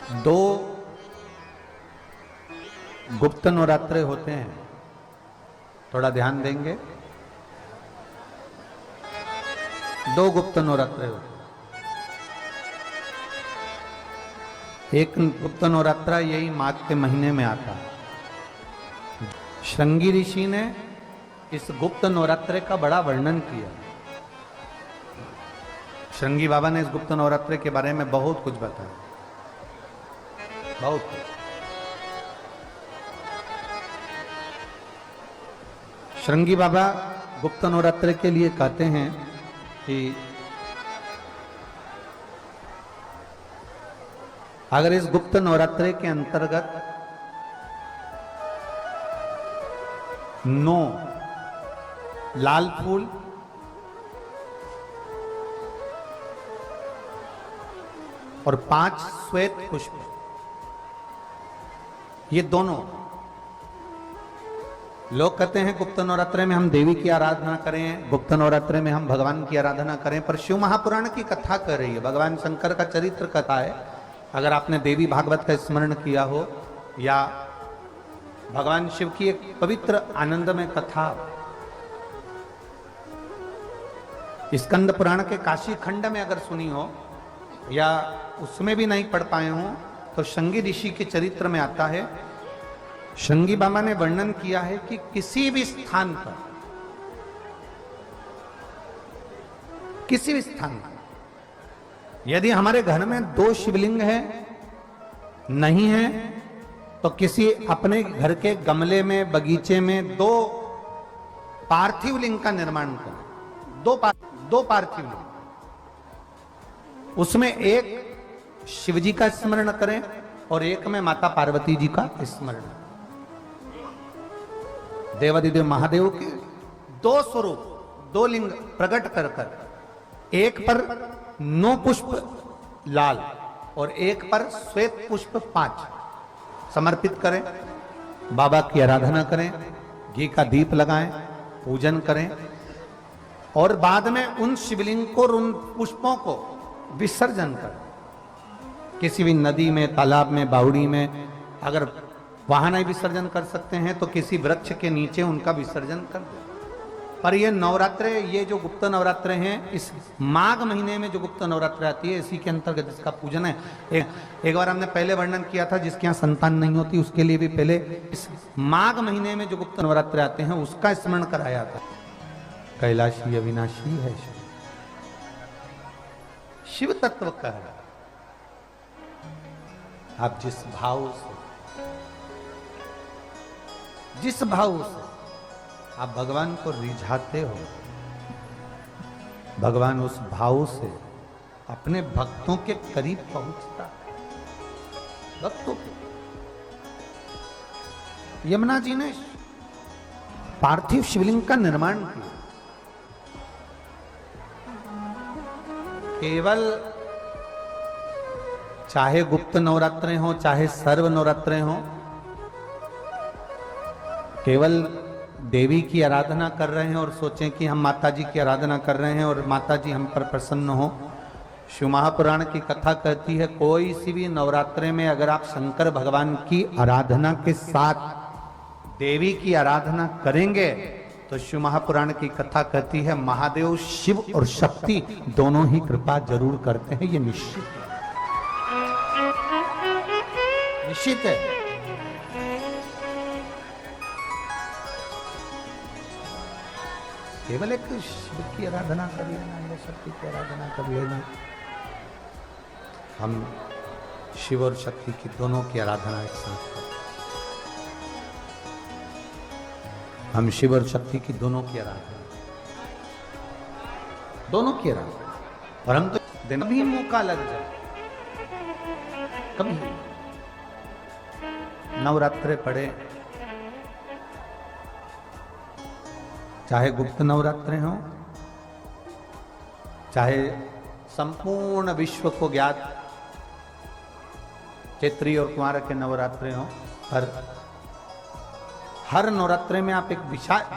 दो गुप्त नवरात्रे होते हैं, थोड़ा ध्यान देंगे। दो गुप्त नवरात्रे होते हैं। एक गुप्त नवरात्रा यही माघ के महीने में आता है। श्रृंगी ऋषि ने इस गुप्त नवरात्रे का बड़ा वर्णन किया। श्रृंगी बाबा ने इस गुप्त नवरात्रे के बारे में बहुत कुछ बताया, बहुत कुछ। श्रृंगी बाबा गुप्त नवरात्रे के लिए कहते हैं कि अगर इस गुप्त नवरात्रे के अंतर्गत 9 लाल फूल, और 5 श्वेत पुष्प, ये दोनों, लोग कहते हैं गुप्त नवरात्रे में हम देवी की आराधना करें, गुप्त नवरात्रे में हम भगवान की आराधना करें, पर शिव महापुराण की कथा कर रही है, भगवान शंकर का चरित्र कथा है। अगर आपने देवी भागवत का स्मरण किया हो या भगवान शिव की एक पवित्र आनंदमय कथा स्कंद पुराण के काशी खंड में अगर सुनी हो या उसमें भी नहीं पढ़ पाए हो तो श्रृंगी ऋषि के चरित्र में आता है। श्रृंगी बाबा ने वर्णन किया है कि किसी भी स्थान पर, किसी भी स्थान पर यदि हमारे घर में 2 शिवलिंग है, नहीं है, तो किसी अपने घर के गमले में, बगीचे में 2 पार्थिव लिंग का निर्माण करें। 2 पार्थिव लिंग, उसमें एक शिव जी का स्मरण करें और एक में माता पार्वती जी का स्मरण। देवादिदेव महादेव के 2 स्वरूप, 2 लिंग प्रकट कर कर, एक पर 9 पुष्प लाल और एक पर श्वेत पुष्प 5 समर्पित करें, बाबा की आराधना करें, घी का दीप लगाएं, पूजन करें और बाद में उन शिवलिंग को, उन पुष्पों को विसर्जन करें। किसी भी नदी में, तालाब में, बावड़ी में, अगर वहां नहीं विसर्जन कर सकते हैं तो किसी वृक्ष के नीचे उनका विसर्जन कर दें। पर ये नवरात्रे, ये जो गुप्त नवरात्रे हैं, इस माघ महीने में जो गुप्त नवरात्रे आती है, इसी के अंतर्गत इसका पूजन है। एक बार हमने पहले वर्णन किया था, जिसके यहाँ संतान नहीं होती उसके लिए भी पहले इस माघ महीने में जो गुप्त नवरात्रे आते हैं उसका स्मरण कराया था। कैलाशी अविनाशी है शिव, शिव तत्व का है। आप जिस भाव से, जिस भाव से आप भगवान को रिझाते हो, भगवान उस भाव से अपने भक्तों के करीब पहुंचता है। भक्तों के, यमुना जी ने पार्थिव शिवलिंग का निर्माण किया। केवल चाहे गुप्त नवरात्रे हो, चाहे सर्व नवरात्रे हो, केवल देवी की आराधना कर रहे हैं और सोचें कि हम माता जी की आराधना कर रहे हैं और माता जी हम पर प्रसन्न हो। शिव महापुराण की कथा कहती है, कोई सी भी नवरात्रे में अगर आप शंकर भगवान की आराधना के साथ देवी की आराधना करेंगे तो शिव महापुराण की कथा कहती है महादेव शिव और शक्ति दोनों ही कृपा जरूर करते हैं। ये निश्चित है, निश्चित है। केवल एक शिव की आराधना कर लेना या शक्ति की आराधना कर लेना, हम शिव और शक्ति की दोनों की आराधना एक साथ करें। हम शिव और शक्ति की दोनों की आराधना, दोनों की आराधना, और हम तो दिन भी मौका लग जाए, कभी नवरात्रे पड़े, चाहे गुप्त नवरात्रे हो, चाहे संपूर्ण विश्व को ज्ञात चैत्री और कुमार के नवरात्रे हो, हर नवरात्रे में आप एक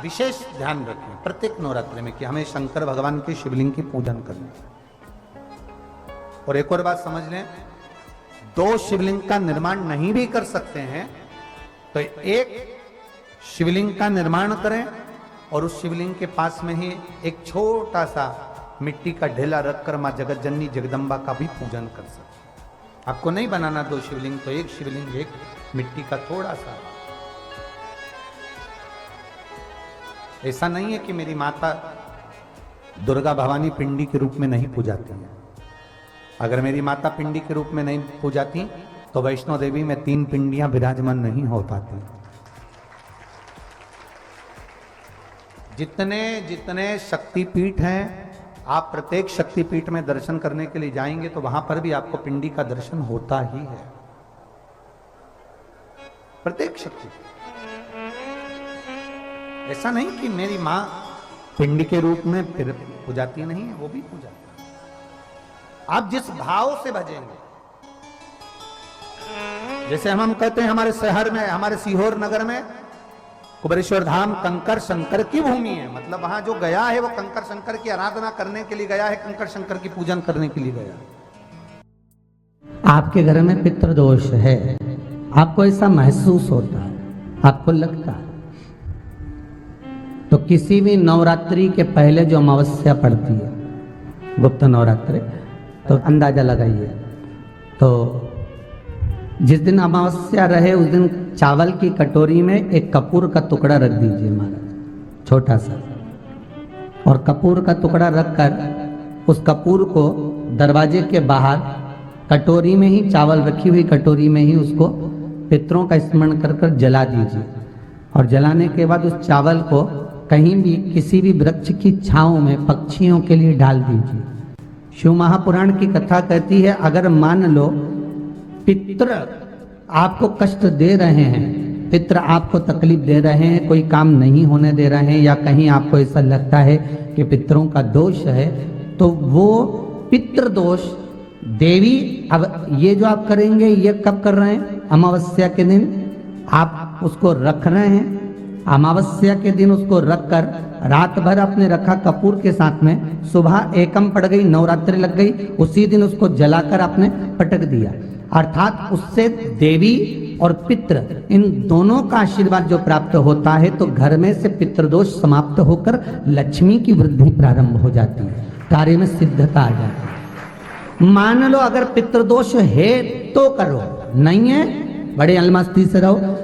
विशेष ध्यान रखें प्रत्येक नवरात्रे में कि हमें शंकर भगवान के शिवलिंग की पूजन करनी है। और एक और बात समझ लें, दो शिवलिंग का निर्माण नहीं भी कर सकते हैं तो एक शिवलिंग का निर्माण करें और उस शिवलिंग के पास में ही एक छोटा सा मिट्टी का ढेला रखकर मां जगत जननी जगदम्बा का भी पूजन कर सकते। आपको नहीं बनाना दो शिवलिंग, तो एक शिवलिंग एक मिट्टी का थोड़ा सा। ऐसा नहीं है कि मेरी माता दुर्गा भवानी पिंडी के रूप में नहीं पूजाती है। अगर मेरी माता पिंडी के रूप में नहीं पूजाती तो वैष्णो देवी में 3 पिंडियां विराजमान नहीं हो पाती। जितने जितने शक्तिपीठ हैं, आप प्रत्येक शक्तिपीठ में दर्शन करने के लिए जाएंगे तो वहां पर भी आपको पिंडी का दर्शन होता ही है। प्रत्येक शक्ति, ऐसा नहीं कि मेरी मां पिंडी के रूप में फिर पूजाती नहीं है, वो भी पूजाती है। आप जिस भाव से भजेंगे, जैसे हम कहते हैं हमारे शहर में, हमारे सीहोर नगर में कुबेरेश्वर धाम कंकर शंकर की भूमि है। मतलब वहां जो गया है वो कंकर शंकर की आराधना करने के लिए गया है, कंकर शंकर की पूजन करने के लिए गया है। आपके घर में पितृदोष है, आपको ऐसा महसूस होता है, आपको लगता है, तो किसी भी नवरात्रि के पहले जो अमावस्या पड़ती है, गुप्त नवरात्रि, तो अंदाजा लगाइए। तो जिस दिन अमावस्या रहे उस दिन चावल की कटोरी में एक कपूर का टुकड़ा रख दीजिए महाराज, छोटा सा। और कपूर का टुकड़ा रखकर उस कपूर को दरवाजे के बाहर कटोरी में ही, चावल रखी हुई कटोरी में ही उसको पितरों का स्मरण कर कर जला दीजिए। और जलाने के बाद उस चावल को कहीं भी किसी भी वृक्ष की छांव में पक्षियों के लिए डाल दीजिए। शिव महापुराण की कथा कहती है, अगर मान लो पितृ आपको कष्ट दे रहे हैं, पितृ आपको तकलीफ दे रहे हैं, कोई काम नहीं होने दे रहे हैं, या कहीं आपको ऐसा लगता है कि पितरों का दोष है, तो वो पितृदोष देवी, अब ये जो आप करेंगे ये कब कर रहे हैं? अमावस्या के दिन आप उसको रख रहे हैं। अमावस्या के दिन उसको रखकर रात भर आपने रखा कपूर के साथ में, सुबह एकम पड़ गई, नवरात्रि लग गई, उसी दिन उसको जलाकर आपने पटक दिया। अर्थात उससे देवी और पितृ इन दोनों का आशीर्वाद जो प्राप्त होता है, तो घर में से पितृदोष समाप्त होकर लक्ष्मी की वृद्धि प्रारंभ हो जाती है, कार्य में सिद्धता आ जाती है। मान लो अगर पितृदोष है तो करो, नहीं है बड़े अलमस्ती से रहो।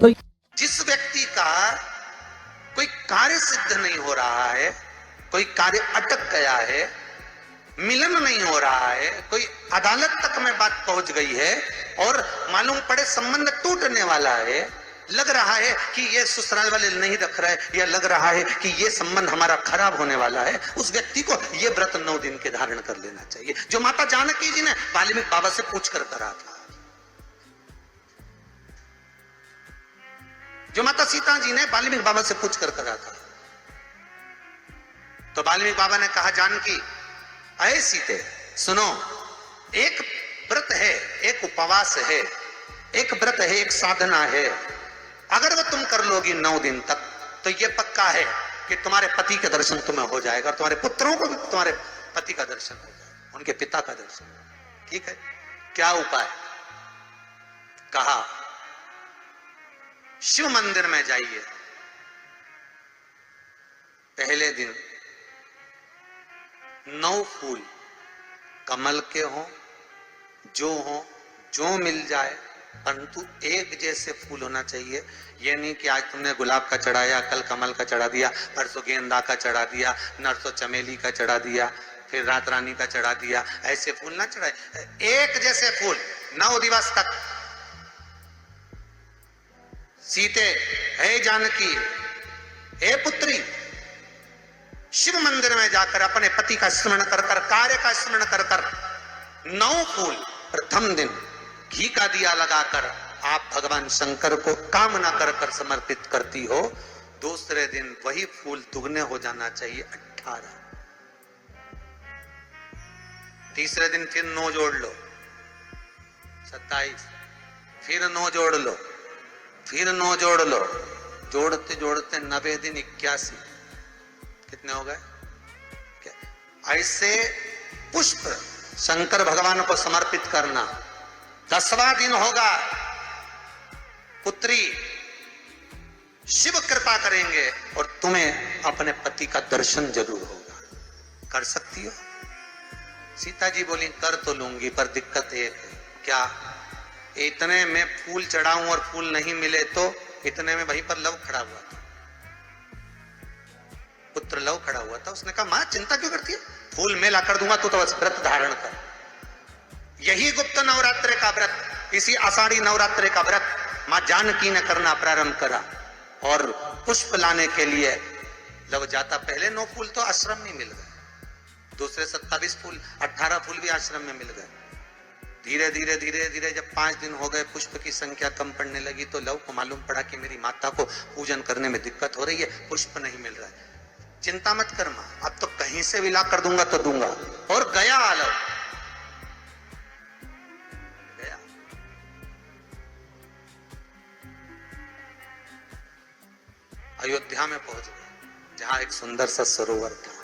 तो जिस व्यक्ति का कोई कार्य सिद्ध नहीं हो रहा है, कोई कार्य अटक गया है, मिलन नहीं हो रहा है, कोई अदालत तक में बात पहुंच गई है और मालूम पड़े संबंध टूटने वाला है, लग रहा है कि ये ससुराल वाले नहीं रख रहा है, या लग रहा है कि ये संबंध हमारा खराब होने वाला है, उस व्यक्ति को ये व्रत 9 दिन के धारण कर लेना चाहिए, जो माता जानकी जी ने वाल्मीकि बाबा से पूछ कर करा था, जो माता सीता जी ने वाल्मीकि बाबा से पूछ कर करा था। तो वाल्मीकि बाबा ने कहा, जानकी अये सीते सुनो, एक व्रत है, एक उपवास है, एक व्रत है, एक साधना है, अगर वो तुम कर लोगी 9 दिन तक तो ये पक्का है कि तुम्हारे पति का दर्शन तुम्हें हो जाएगा, और तुम्हारे पुत्रों को भी तुम्हारे पति का दर्शन हो जाएगा, उनके पिता का दर्शन। ठीक है, क्या उपाय? कहा शिव मंदिर में जाइए, पहले दिन 9 फूल कमल के हों, जो मिल जाए, परंतु एक जैसे फूल होना चाहिए। ये नहीं कि आज तुमने गुलाब का चढ़ाया, कल कमल का चढ़ा दिया, परसों गेंदा का चढ़ा दिया, नरसों चमेली का चढ़ा दिया, फिर रात रानी का चढ़ा दिया, ऐसे फूल ना चढ़ाए। एक जैसे फूल 9 दिवस तक। सीते, हे जानकी, हे पुत्री, शिव मंदिर में जाकर अपने पति का स्मरण कर कर, कार्य का स्मरण कर कर 9 फूल प्रथम दिन घी का दिया लगाकर आप भगवान शंकर को कामना कर कर समर्पित करती हो। दूसरे दिन वही फूल दुगने हो जाना चाहिए, 18। तीसरे दिन फिर 9 जोड़ लो, 27, फिर 9 जोड़ लो, फिर 9 जोड़ लो, जोड़ते जोड़ते 90 दिन 81, कितने हो गए? ऐसे पुष्प शंकर भगवान को समर्पित करना, 10वां दिन होगा, पुत्री शिव कृपा करेंगे और तुम्हें अपने पति का दर्शन जरूर होगा। कर सकती हो? सीता जी बोली कर तो लूंगी, पर दिक्कत एक है। क्या? इतने में फूल चढ़ाऊं और फूल नहीं मिले तो? इतने में वहीं पर लव खड़ा हुआ था, पुत्र लव खड़ा हुआ था। उसने कहा मां चिंता क्यों करती है, फूल मैं ला कर दूंगा, तू तो बस व्रत धारण कर। यही गुप्त नवरात्रि का व्रत, इसी आषाढ़ी नवरात्रि का व्रत मां जानकी ने करना प्रारंभ करा। और पुष्प लाने के लिए लव जाता। पहले 9 फूल तो आश्रम में मिल गए, दूसरे 27 फूल, 18 फूल भी आश्रम में मिल गए। धीरे धीरे धीरे धीरे जब 5 दिन हो गए, पुष्प की संख्या कम पड़ने लगी, तो लव को मालूम पड़ा कि मेरी माता को पूजन करने में दिक्कत हो रही है, पुष्प नहीं मिल रहा है। चिंता मत कर मां, अब तो कहीं से भी ला कर दूंगा तो दूंगा। और गया लव, गया। अयोध्या में पहुंच गए, जहां एक सुंदर सा सरोवर था।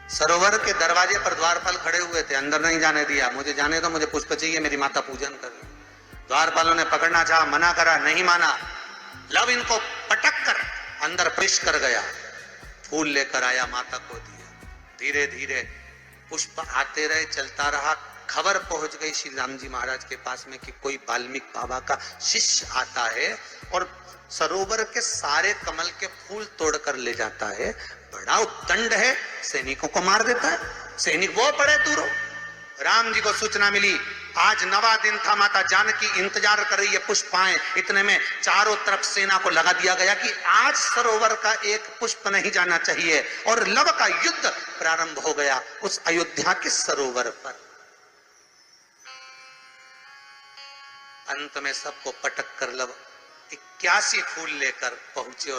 सरोवर के दरवाजे पर द्वारपाल खड़े हुए थे, अंदर नहीं जाने दिया। मुझे जाने दो, मुझे पुष्प चाहिए, मेरी माता पूजन कर रही। द्वारपालों ने पकड़ना चाहा, मना करा, नहीं माना। लव इनको पटक कर अंदर प्रवेश कर गया, फूल लेकर आया, माता को दिया। धीरे धीरे पुष्प आते रहे, चलता रहा। खबर पहुंच गई श्री राम जी महाराज के पास में कि कोई वाल्मीकि बाबा का शिष्य आता है और सरोवर के सारे कमल के फूल तोड़कर ले जाता है। बड़ा उद्दंड है, सैनिकों को मार देता है। सैनिक वो पड़े दूर। राम जी को सूचना मिली, आज 9वां दिन था, माता जानकी इंतजार कर रही है पुष्प आए। इतने में चारों तरफ सेना को लगा दिया गया कि आज सरोवर का एक पुष्प नहीं जाना चाहिए। और लव का युद्ध प्रारंभ हो गया उस अयोध्या के सरोवर पर। अंत में सबको पटक कर लव 81 फूल लेकर पहुंचे और